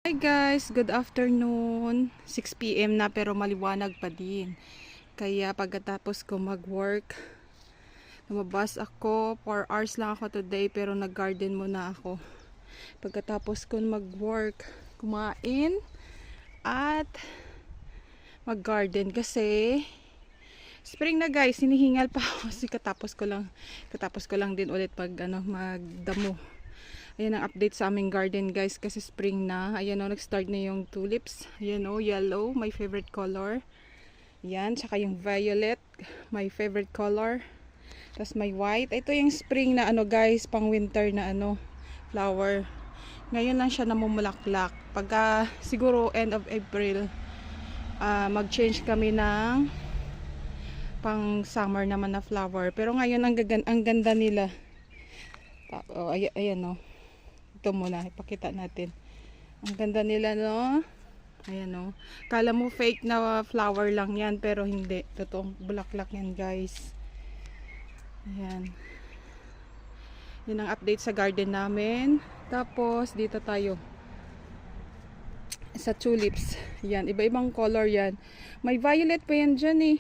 Hi guys, good afternoon. 6 PM na pero maliwanag pa din. Kaya pagkatapos ko mag-work, lumabas ako. 4 hours lang ako today pero nag-garden muna ako. Pagkatapos ko mag-work, kumain at mag-garden kasi spring na guys, hinihingal pa ako kasi katapos ko lang din ulit magdamo. Ayan ang update sa aming garden guys kasi spring na. Ayan o, nag-start na yung tulips. Ayan o, yellow, my favorite color. Ayan, tsaka yung violet, my favorite color. Tapos may white. Ito yung spring na guys, pang winter na flower. Ngayon lang siya namumulaklak. Pagka siguro end of April, mag-change kami ng pang summer naman na flower. Pero ngayon ang ganda nila. Ayan o. Ito muna, ipakita natin. Ang ganda nila, no? Ayan, no? Kala mo fake na flower lang yan, pero hindi. Totoong bulaklak yan, guys. Ayan. Yan ang update sa garden namin. Tapos, dito tayo. Sa tulips. Yan, iba-ibang color yan. May violet pa yan dyan, eh.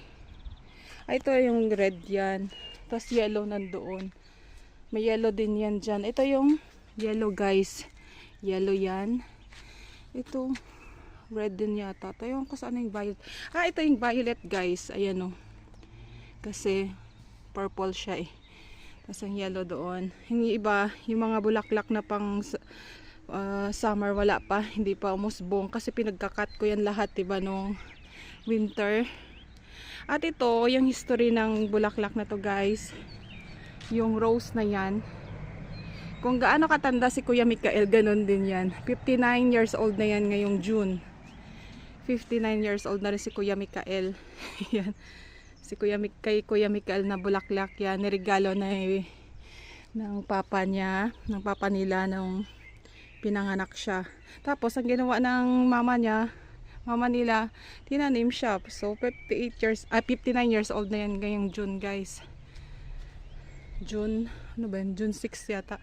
Ito yung red yan. Tapos, yellow nandoon. May yellow din yan dyan. Ito yung yellow guys, yellow yan. Ito red din yata. Tayo ko saan yung violet. Ito yung violet guys. Ayan o. Kasi purple siya eh. Tapos ang yellow doon. Hindi iba, yung mga bulaklak na pang summer wala pa. Hindi pa umusbong kasi pinagkakat ko yan lahat diba nung winter. At ito yung history ng bulaklak na to guys. Yung rose na yan. Kung gaano katanda si Kuya Mikael, ganun din yan. 59 years old na yan ngayong June. 59 years old na rin si Kuya Mikael. Yan. Kay Kuya Mikael na bulaklak yan. Niregalo na ng papa niya, ng papa nila nung pinanganak siya. Tapos ang ginawa ng mama nila, tinanim siya. So 59 years old na yan ngayong June guys. June 6 yata.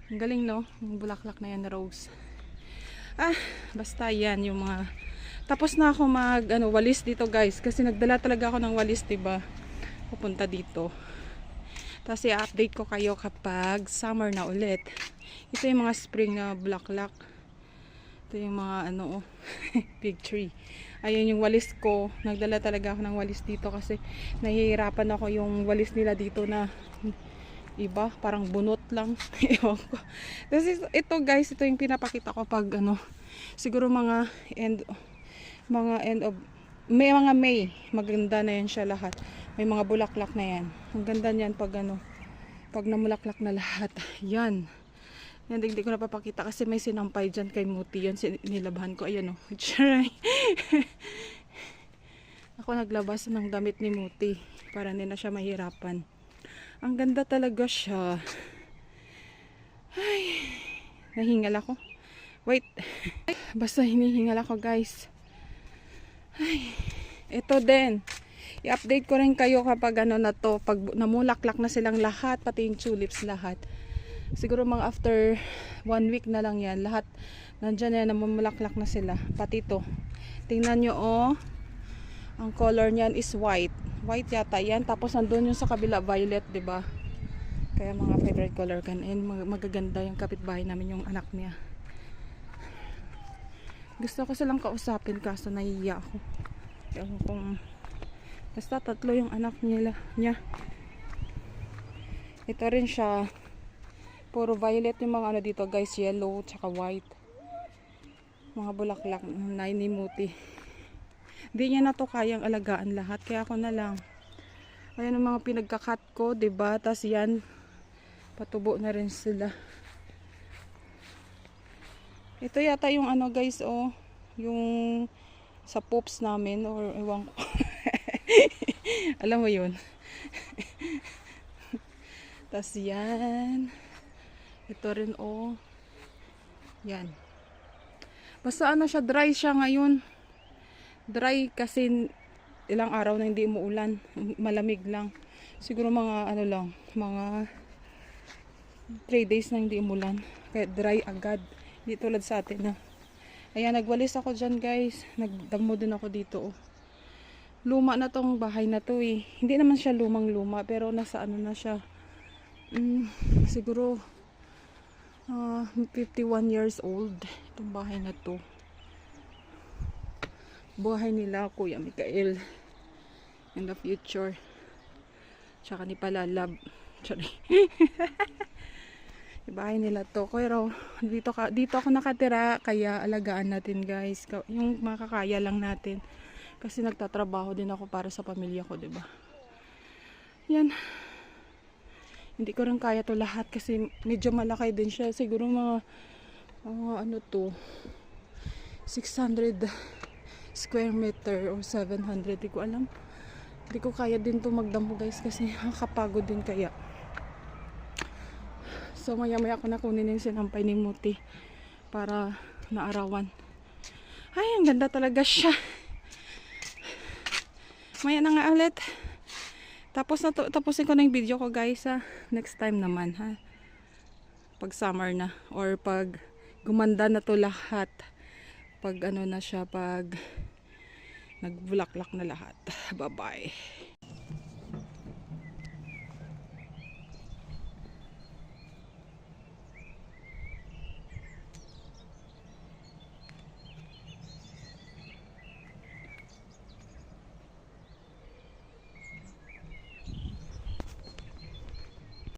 Ang galing no, yung bulaklak na yan na rose. Basta yan yung mga. Tapos na ako walis dito guys kasi nagdala talaga ako ng walis, 'di ba? Pupunta dito. Tapos i-update ko kayo kapag summer na ulit. Ito yung mga spring na bulaklak. Ito yung mga big tree. Ayun yung walis ko. Nagdala talaga ako ng walis dito kasi nahihirapan ako yung walis nila dito na iba, parang bunot lang. Ewan ko. Kasi ito guys, ito yung pinapakita ko pag siguro mga end of May, maganda na yan siya lahat. May mga bulaklak na yan. Ang ganda niyan pag pag namulaklak na lahat. Yan. Yan, hindi ko napapakita kasi may sinampay dyan kay Muti. Yan, nilabahan ko. Ayan o. Ako naglabas ng damit ni Muti para hindi na siya mahirapan. Ang ganda talaga siya. Ay, nahingal ako. Wait. Basta hinihingal ako guys. Ay, ito din. I-update ko rin kayo kapag na to. Pag namulaklak na silang lahat, pati yung tulips lahat. Siguro mga after 1 week na lang yan. Lahat nandyan yan, namumulaklak na sila. Pati to. Tingnan nyo oh. Ang color niyan is white. White yata yan. Tapos nandun yung sa kabila violet, 'di ba? Kaya mga favorite color kan. And magaganda yung kapitbahay namin, yung anak niya. Gusto ko silang kausapin kaso nahihiya ako. Basta 3 yung anak niya. Ito rin siya. Puro violet yung mga dito guys. Yellow tsaka white. Mga bulaklak na inimuti. Hindi niya na to kayang alagaan lahat. Kaya ako na lang. Ayan ang mga pinagkakat ko. Diba? Tas yan. Patubo na rin sila. Ito yata yung guys. Oh. Yung sa poops namin. Or ewan ko. Alam mo yun. Tas yan. Ito rin oh. Yan. Basta siya. Dry siya ngayon. Dry kasi ilang araw na hindi umuulan, malamig lang. Siguro mga mga 3 days na hindi umulan. Kaya dry agad. Hindi tulad sa atin na Ayan, nagwalis ako dyan guys. Nagdamo din ako dito. Oh. Luma na tong bahay na to eh. Hindi naman siya lumang luma pero nasa ano na siya. Siguro 51 years old itong bahay na to. Buhay nila Kuya Mikael in the future. Tsaka ni Palalab. Sorry. Bahay nila to. Pero dito ako nakatira kaya alagaan natin guys. Yung makakaya lang natin. Kasi nagtatrabaho din ako para sa pamilya ko, 'di ba? Yan. Hindi ko rin kaya to lahat kasi medyo malaki din siya. Siguro mga ano to 600 square meter or 700, di ko alam. Hindi ko kaya din to magdamo guys kasi nakakapagod din kaya. So maya maya ko na kunin yung sinampay ni Muti para naarawan. Ay, ang ganda talaga siya. Maya na nga ulit. Tapusin ko na yung video ko guys ha. Next time naman ha. Pag summer na or pag gumanda na to lahat. Pag ano na siya, pag nagbulaklak na lahat. Bye bye.